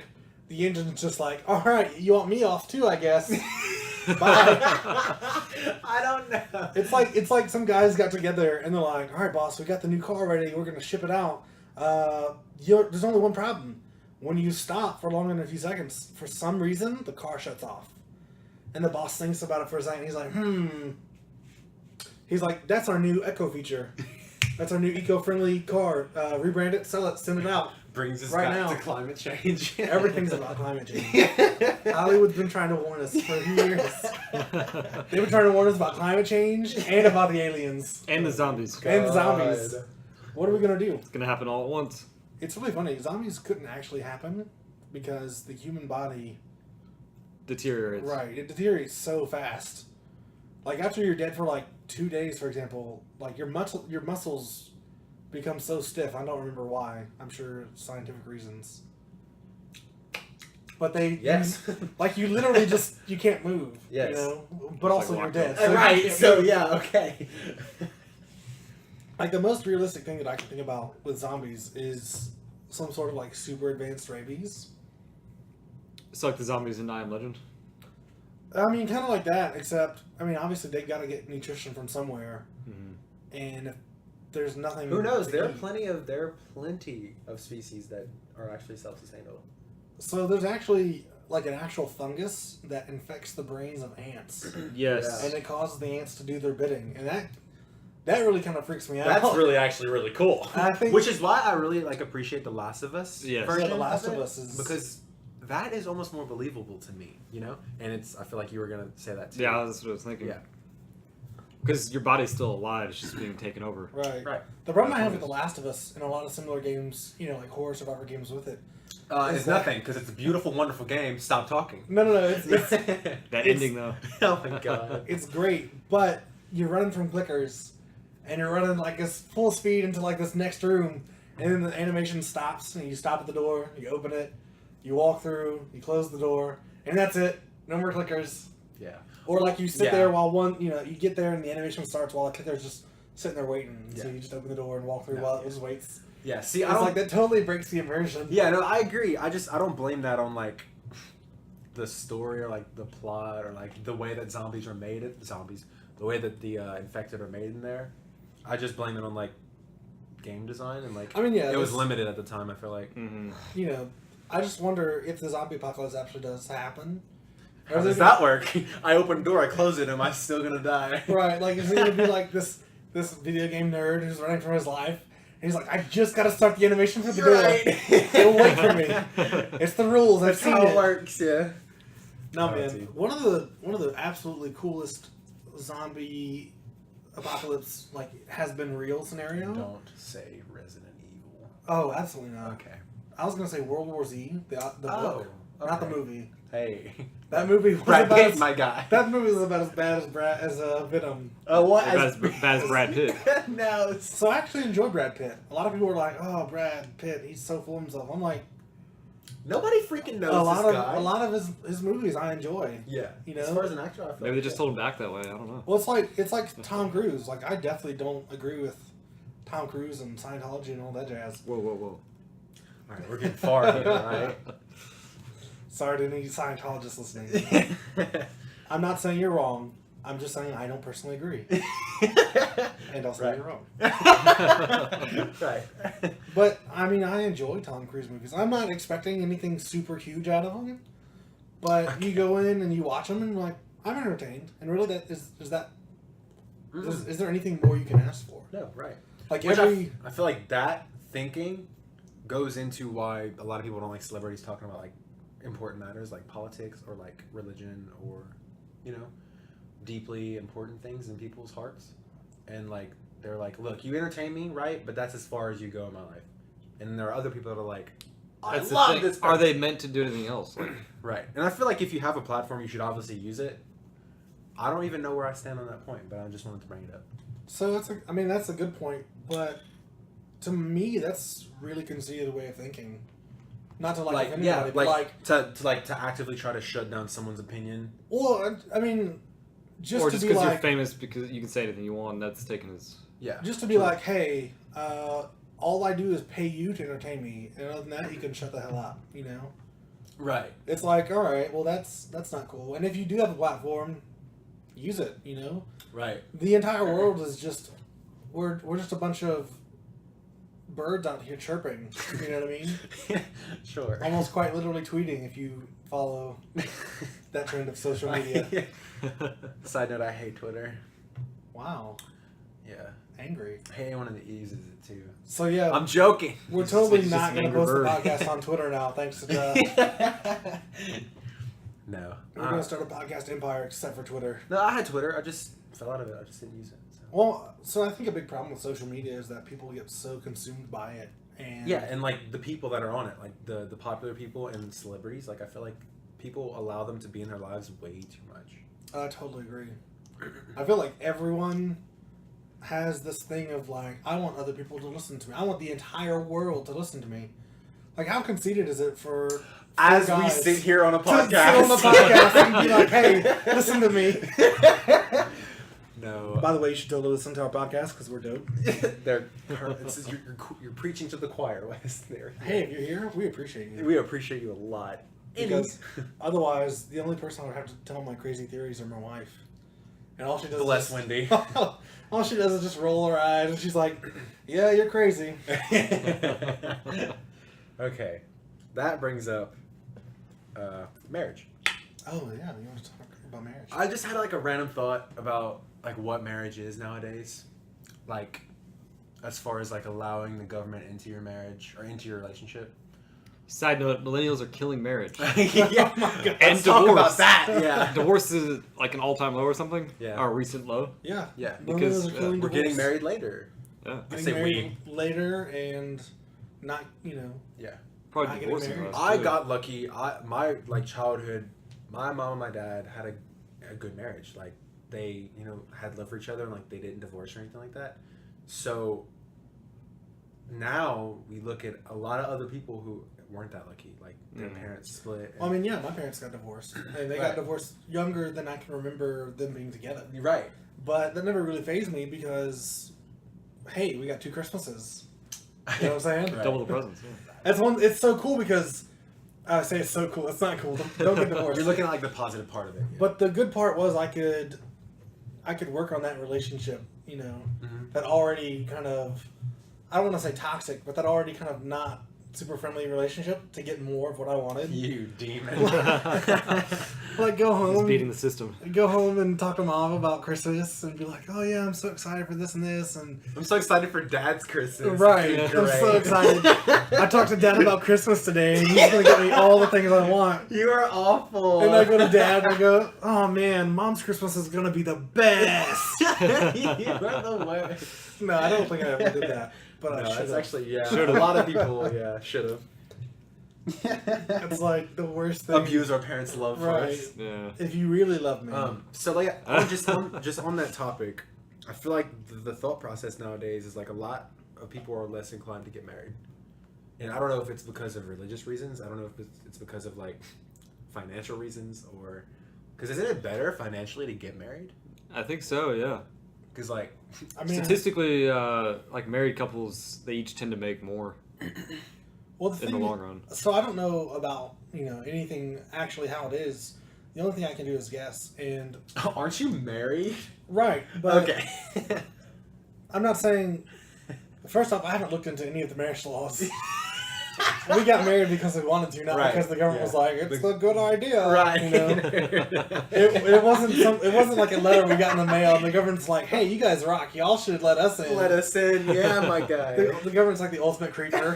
the engine's just like, all right, you want me off too, I guess. Bye. I don't know. It's like some guys got together and they're like, all right, boss, we got the new car ready. We're gonna ship it out. There's only one problem. When you stop for longer than a few seconds, for some reason, the car shuts off. And the boss thinks about it for a second. He's like, He's like, that's our new Echo feature. That's our new eco-friendly car. Rebrand it, sell it, send it out. Brings us Right back now. to climate change. Everything's about climate change. Hollywood's been trying to warn us for years. They've been trying to warn us about climate change and about the aliens. And the zombies. And the zombies. What are we going to do? It's gonna happen all at once. It's really funny. Zombies couldn't actually happen because the human body, Deteriorates. right, it deteriorates so fast. Like after you're dead for like 2 days, for example, like your muscles become so stiff. I don't remember why. I'm sure scientific reasons. But they, Yes. like you literally just you can't move. Yes. But It's also like you're locked dead. up. so you Right. can't So move. yeah. Okay. Like the most realistic thing that I can think about with zombies is some sort of like super advanced rabies. It's like the zombies in I Am Legend. I mean, kind of like that, except I mean, obviously they got to get nutrition from somewhere, Mm-hmm. and if there's nothing. Who knows? to There are eat- plenty of species that are actually self-sustainable. So there's actually like an actual fungus that infects the brains of ants, Yes. and it causes the ants to do their bidding, and that really kind of freaks me out. That's really actually really cool. I think- Which is why I really appreciate The Last of Us Yes. version. Yeah, The Last of of it, Us is- because that is almost more believable to me, And I feel like you were gonna say that too. Yeah, that's what I was thinking. Yeah. Because your body's still alive, it's just being taken over. Right. Right. The problem I have with The Last of Us and a lot of similar games, like horror survivor games with it. It's nothing because it's a beautiful, wonderful game. Stop talking. No. It's That ending, though. Oh my god. it's great, but you're running from clickers, and you're running like this full speed into like this next room, and then the animation stops, and you stop at the door, you open it, you walk through, you close the door, and that's it. No more clickers. Yeah. Or like you sit Yeah. there while you get there and the animation starts while the clicker's just sitting there waiting. So Yeah. you just open the door and walk through No, while it yeah. just waits. Yeah. See, I It's don't like that totally breaks the immersion. Yeah, no, I agree. I don't blame that on like the story or like the plot or like the way that zombies are made. The way that the infected are made in there. I just blame it on like game design and like I mean, yeah, it was this- limited at the time. I feel like. Mm-hmm. I just wonder if the zombie apocalypse actually does happen. Or How is it does that work? I open the door, I close it. Am I still gonna die? Right, like is it gonna be like this video game nerd who's running for his life? And he's like, I just gotta start the animation for the door. It'll wait for me. It's the rules. I've That's seen how it it. works. Yeah. No Oh, man, dude. one of the absolutely coolest zombie apocalypse has been real scenario. Don't say Resident Evil. Oh, absolutely not. Okay. I was gonna say World War Z, the book, not the okay. movie. Hey. That movie was Brad about Pitt, as, my guy. that movie was about as bad as Venom. Oh, what? As bad as Brad Pitt. No. It's... So I actually enjoy Brad Pitt. A lot of people were like, "Oh, Brad Pitt, he's so full of himself." I'm like, Nobody freaking knows a lot this guy. of his movies I enjoy. Yeah. You know? As far as an actor, I feel Maybe they like just told him back that way. I don't know. Well, it's like Tom Cruise. Like I definitely don't agree with Tom Cruise and Scientology and all that jazz. Whoa. All right, we're getting far here, right? Sorry to any Scientologists listening. I'm not saying you're wrong. I'm just saying I don't personally agree. And I'll say Right. you're wrong. Right. But I mean, I enjoy Tom Cruise movies. I'm not expecting anything super huge out of them. But you go in and you watch them and like, I'm entertained. And really, that is there anything more you can ask for? No, right. Like Which every I feel like that thinking goes into why a lot of people don't like celebrities talking about like important matters like politics or like religion or deeply important things in people's hearts. And like they're like, look, you entertain me, right? But that's as far as you go in my life. And there are other people that are like, I That's the love thing. this. Are person. they meant to do anything else? Like, Right. And I feel like if you have a platform, you should obviously use it. I don't even know where I stand on that point, but I just wanted to bring it up. So that's a good point, but to me that's really conceited way of thinking. Not to Like, offend yeah, anybody, like, but to actively try to shut down someone's opinion. well, I mean, just or to just be because you're like, famous because you can say anything you want, and that's taken as... Yeah. just to be like, hey, all I do is pay you to entertain me, and other than that, you can shut the hell up. Right. It's like, all right, well, that's not cool. And if you do have a platform, use it. Right. The entire world is just we're just a bunch of birds out here chirping. You know what I mean? Sure. Almost quite literally tweeting if you follow that trend of social media. Side note, I hate Twitter. Wow, Yeah. angry. I hate anyone that uses it too. So yeah, I'm joking. we're It's totally just not an going to angry post bird. the podcast on Twitter now, thanks to Jeff. No. We're going to start a podcast empire except for Twitter. No, I had Twitter. I just fell out of it. I just didn't use it. So. Well, so I think a big problem with social media is that people get so consumed by it. And Yeah, and like the people that are on it, like the popular people and celebrities, like I feel like people allow them to be in their lives way too much. I totally agree. I feel like everyone has this thing of like, I want other people to listen to me. I want the entire world to listen to me. Like, how conceited is it for As we guys sit here on a to podcast, sit on the podcast and be like, hey, listen to me. No. By the way, you should totally listen to our podcast because we're dope. You're preaching to the choir, Wes. There. Hey, if you're here, we appreciate you. We appreciate you a lot. Because otherwise, the only person I would have to tell my crazy theories are my wife. And all she does Bless is Wendy. all she does is just roll her eyes and she's like, yeah, you're crazy. Okay, that brings up marriage. Oh, yeah, you want to talk about marriage? I just had like a random thought about like what marriage is nowadays, like as far as like allowing the government into your marriage or into your relationship. Side note: millennials are killing marriage. Yeah. Oh my God. And Let's talk divorce. about that. Yeah. Divorce is like an all-time low or something. Yeah. Or a recent low. Yeah. Yeah. Because, Millennials are killing We're getting divorce. married later. Yeah. I Getting say married later and not, Yeah. Probably Not getting divorcing married. us, I too. got lucky. My like childhood, my mom and my dad had a good marriage. Like they, had love for each other and like they didn't divorce or anything like that. So now we look at a lot of other people who weren't that lucky. Like their parents split. Well, I mean, yeah, my parents got divorced, and they Right. got divorced younger than I can remember them being together. You're right. But that never really fazed me because, hey, we got 2 Christmases. You know what I'm saying? Right. Double the presents. Yeah. It's so cool because I say it's so cool. It's not cool. Don't get divorced. You're looking at like the positive part of it. Yeah. But the good part was I could work on that relationship. Mhm. That already kind of, I don't want to say toxic, but that already kind of not super friendly relationship to get more of what I wanted. You demon. Like go He's home. beating the system. Go home and talk to mom about Christmas and be like, oh yeah, I'm so excited for this and this and I'm so excited for Dad's Christmas. right. It's I'm so great. excited. I talked to Dad about Christmas today and he's gonna get me all the things I want. You are awful. And I go to Dad and I go, oh man, Mom's Christmas is gonna be the best. You are the worst. No, I don't think I ever did that, but I No, should that's have. actually Should've. A lot of people, should have. It's like the worst thing. Abuse our parents' love for Right. us. Yeah. If you really love me. So like just on that topic, I feel like the thought process nowadays is like a lot of people are less inclined to get married, and I don't know if it's because of religious reasons. I don't know if it's because of like financial reasons or because isn't it better financially to get married? I think so. Yeah. Because like I mean, Statistically, like married couples, they each tend to make more well, the in thing the long run. So I don't know about anything actually how it is. The only thing I can do is guess. And aren't you married? right, but Okay. I'm not saying. First off, I haven't looked into any of the marriage laws. We got married because we wanted to, not Right, because the government was like, "It's a good idea." Right. It wasn't like a letter we got in the mail, and the government's like, "Hey, you guys rock. Y'all should let us in." Let us in, yeah, my guy. The government's like the ultimate creeper.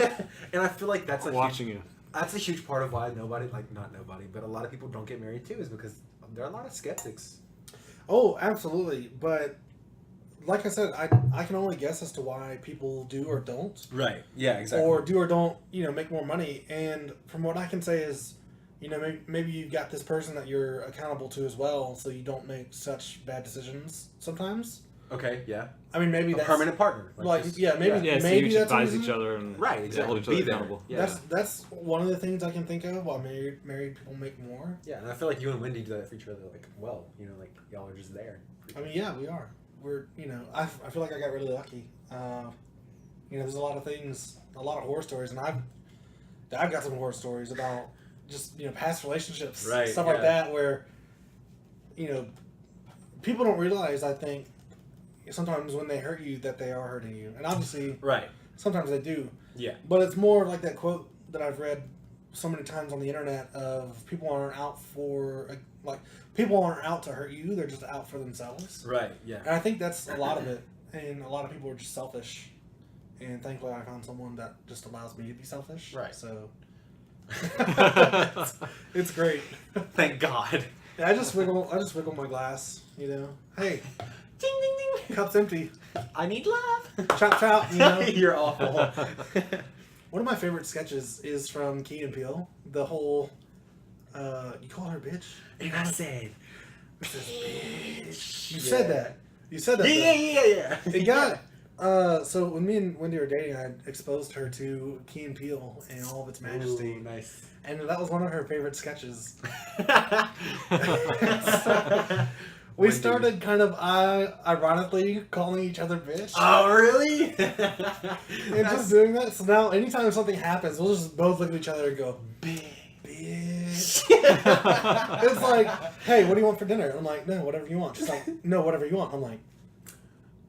And I feel like that's Watching you. That's a huge part of why nobody, like not nobody, but a lot of people don't get married too, is because there are a lot of skeptics. Oh, absolutely. But like I said, I can only guess as to why people do or don't. Right. Yeah. Or do or don't, make more money. And from what I can say is, maybe you've got this person that you're accountable to as well, so you don't make such bad decisions sometimes. Okay. Yeah. I mean, maybe A that's permanent partner. maybe maybe Yeah, so maybe you that's advise a reason. each other and Right, yeah, exactly. hold each other Be there. accountable. Yeah. That's one of the things I can think of. While married people make more. Yeah, and I feel like you and Wendy do that for each other. Like, well, like y'all are just there. I mean, yeah, we are. We're I feel like I got really lucky. There's a lot of things, a lot of horror stories, and I've got some horror stories about just past relationships, Right, stuff like yeah. that, where people don't realize. I think sometimes when they hurt you, that they are hurting you, and obviously Right. sometimes they do. Yeah. But it's more like that quote that I've read so many times on the internet of people aren't out to hurt you; they're just out for themselves. Right. Yeah. And I think that's a lot of it. And a lot of people are just selfish. And thankfully I found someone that just allows me to be selfish. Right. So it's great. Thank God. Yeah, I just wiggle my glass, Hey, Ding ding ding. cup's empty. I need love. Chop chop, You're awful. One of my favorite sketches is from Key and Peele. The whole you call her bitch? And I said, Bitch. You said that. You said that. yeah. It got so when me and Wendy were dating, I exposed her to Key and Peele and all of its majesty, Ooh, nice. and that was one of her favorite sketches. We Wendy. started kind of ironically calling each other bitch, Oh, really? and just doing that. So now, anytime something happens, we'll just both look at each other and go, bitch. It's like, hey, what do you want for dinner? I'm like, no, whatever you want. She's like, no, whatever you want. I'm like,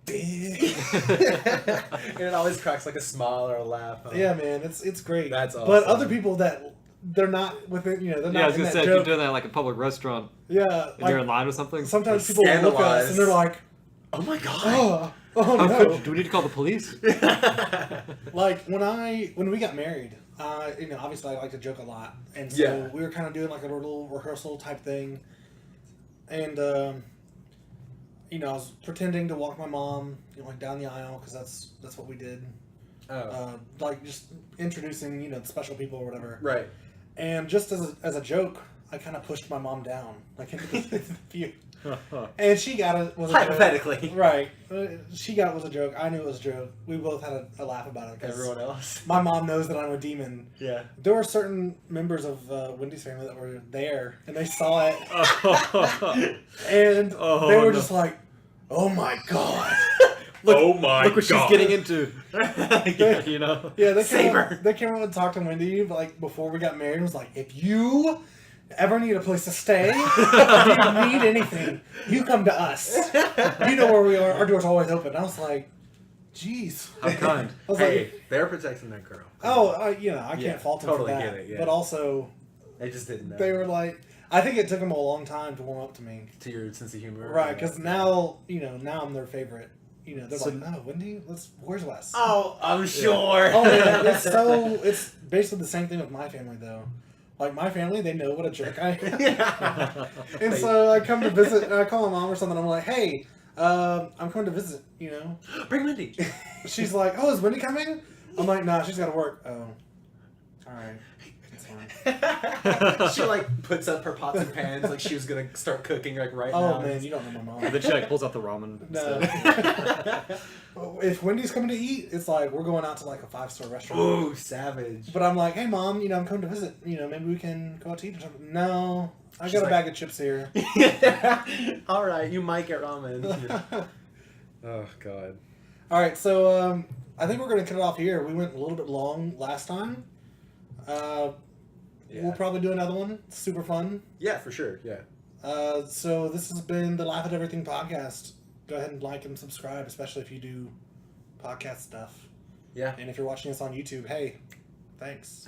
bitch. And it always cracks like a smile or a laugh. Huh? Yeah, man, it's great. That's But awesome. other people that they're not within, they're not Yeah, I was in gonna that say if you're joke. doing that at like a public restaurant Yeah, and you're in line or something. sometimes people will look at us and they're like, Oh my God. oh Oh, no. do we need to call the police? Like when we got married, Obviously I like to joke a lot, and so Yeah. we were kind of doing like a little rehearsal type thing, and I was pretending to walk my mom, like down the aisle because that's what we did, Oh, like just introducing the special people or whatever, right. and just as a joke, I kind of pushed my mom down like into the pew, and she got it was a Hypothetically. joke. Right? She got it was a joke. I knew it was a joke. We both had a laugh about it. 'Cause Everyone else. my mom knows that I'm a demon. Yeah. There were certain members of Wendy's family that were there, and they saw it, and Oh, they were no. just like, "Oh my god!" Look what she's getting into. Yeah. You know? Yeah, they Save came her. up, they came up and talked to Wendy like before we got married. And was like, "If you ever need a place to stay, if you need anything, you come to us. You know where we are. Our door's always open." I was like, "Jeez." How kind. I was Hey, like, they're protecting that girl. "Oh, I can't Yeah, fault them totally for that." get it, yeah. But also, They just didn't know. they were like, I think it took them a long time to warm up to me. To your sense of humor. Right, because now I'm their favorite. They're So- like, "Oh, Wendy, where's Wes?" Oh, I'm sure. Oh man, it's basically the same thing with my family though. Like my family, they know what a jerk I am. Yeah. And so I come to visit, and I call my mom or something. I'm like, "Hey, I'm coming to visit." Bring Wendy. She's like, "Oh, is Wendy coming?" I'm like, "Nah, she's got to work." Oh, all right, that's fine. She like puts up her pots and pans like she was gonna start cooking like right now. Oh man, you don't know my mom. Then she like pulls out the ramen. No. instead. If Wendy's coming to eat, it's like we're going out to like a 5-star restaurant. Ooh, savage. But I'm like, "Hey mom, I'm coming to visit. Maybe we can go out to eat or something." No, I She's got a like- bag of chips here. All right, you might get ramen. Oh God. All right, so I think we're gonna cut it off here. We went a little bit long last time. We'll probably do another one. It's super fun. Yeah, for sure. Yeah. So this has been the Laugh at Everything podcast. Go ahead and like and subscribe, especially if you do podcast stuff. Yeah. And if you're watching us on YouTube, hey, thanks.